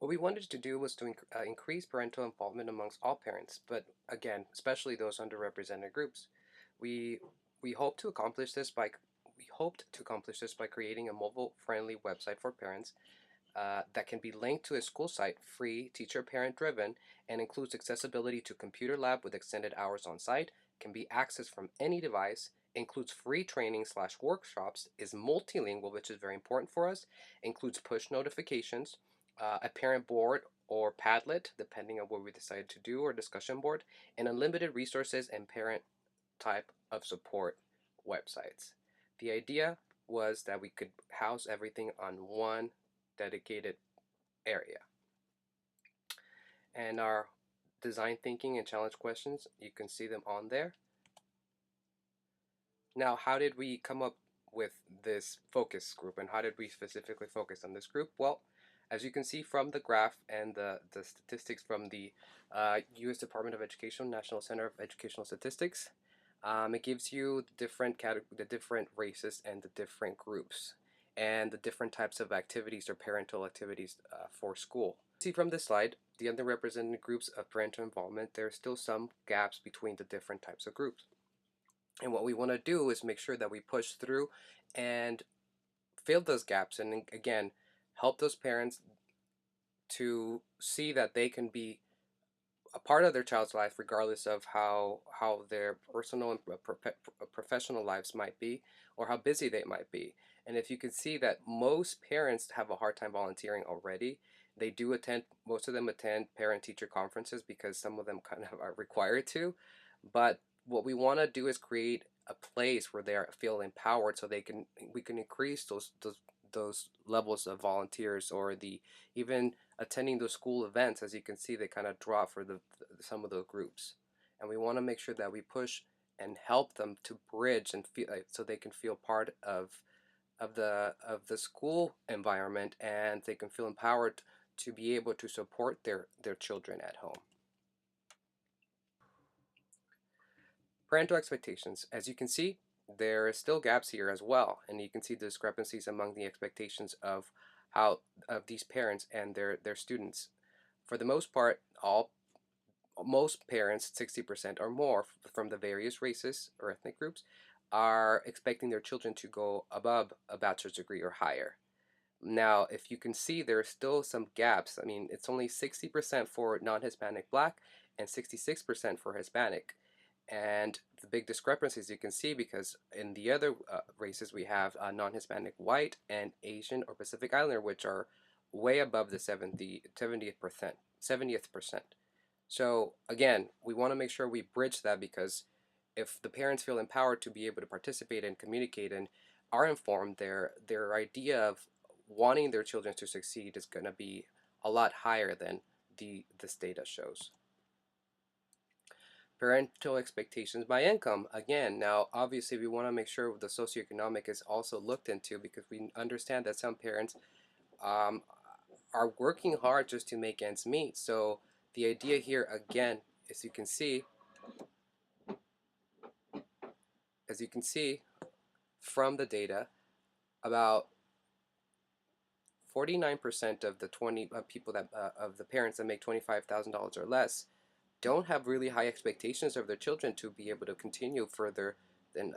What we wanted to do was to increase parental involvement amongst all parents, but again, especially those underrepresented groups. We we hope to accomplish this by we hoped to accomplish this by creating a mobile-friendly website for parents that can be linked to a school site, free, teacher-parent driven, and includes accessibility to computer lab with extended hours on site, can be accessed from any device, includes free training slash workshops, is multilingual, which is very important for us, includes push notifications, a parent board or Padlet, depending on what we decide to do, or discussion board, and unlimited resources and parent type of support websites. The idea was that we could house everything on one dedicated area. And our design thinking and challenge questions, you can see them on there. Now, how did we come up with this focus group, and how did we specifically focus on this group? Well, as you can see from the graph and the statistics from the U.S. Department of Education, National Center of Educational Statistics, it gives you the different races and the different groups and the different types of activities or parental activities for school. See from this slide, the underrepresented groups of parental involvement, there are still some gaps between the different types of groups. And what we want to do is make sure that we push through and fill those gaps, and again, help those parents to see that they can be a part of their child's life regardless of how their personal and professional lives might be, or how busy they might be. And if you can see that most parents have a hard time volunteering already, they do attend, most of them attend parent teacher conferences because some of them kind of are required to. But what we want to do is create a place where they feel empowered, so we can increase those levels of volunteers, or the even attending those school events. As you can see, they kind of drop for some of the groups, and we want to make sure that we push and help them to bridge and feel so they can feel part of the school environment, and they can feel empowered to be able to support their children at home. Parental expectations. As you can see, there are still gaps here as well, and you can see the discrepancies among the expectations of these parents and their students. For the most part, most parents, 60% or more from the various races or ethnic groups, are expecting their children to go above a bachelor's degree or higher. Now, if you can see, there are still some gaps. I mean, it's only 60% for non-Hispanic Black and 66% for Hispanic. And the big discrepancies you can see, because in the other races we have non-Hispanic White and Asian or Pacific Islander, which are way above the 70th percent. So again, we want to make sure we bridge that, because if the parents feel empowered to be able to participate and communicate and are informed, their idea of wanting their children to succeed is going to be a lot higher than this data shows. Parental expectations by income. Again, now obviously we want to make sure the socioeconomic is also looked into, because we understand that some parents um, are working hard just to make ends meet. So the idea here, again, as you can see from the data, about 49% of the 20 people that of the parents that make $25,000 or less don't have really high expectations of their children to be able to continue further than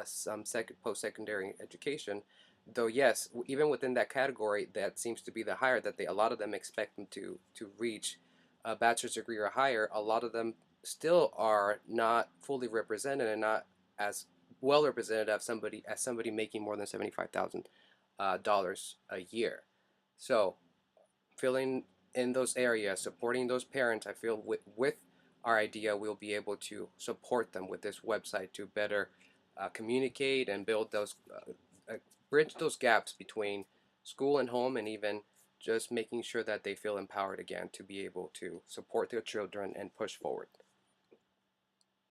some post-secondary education. Though yes, even within that category, that seems to be the higher, that a lot of them expect them to reach a bachelor's degree or higher. A lot of them still are not fully represented and not as well represented as somebody making more than $75,000 a year. So filling in those areas, supporting those parents, I feel with our idea, we'll be able to support them with this website to better communicate and build bridge those gaps between school and home, and even just making sure that they feel empowered again to be able to support their children and push forward.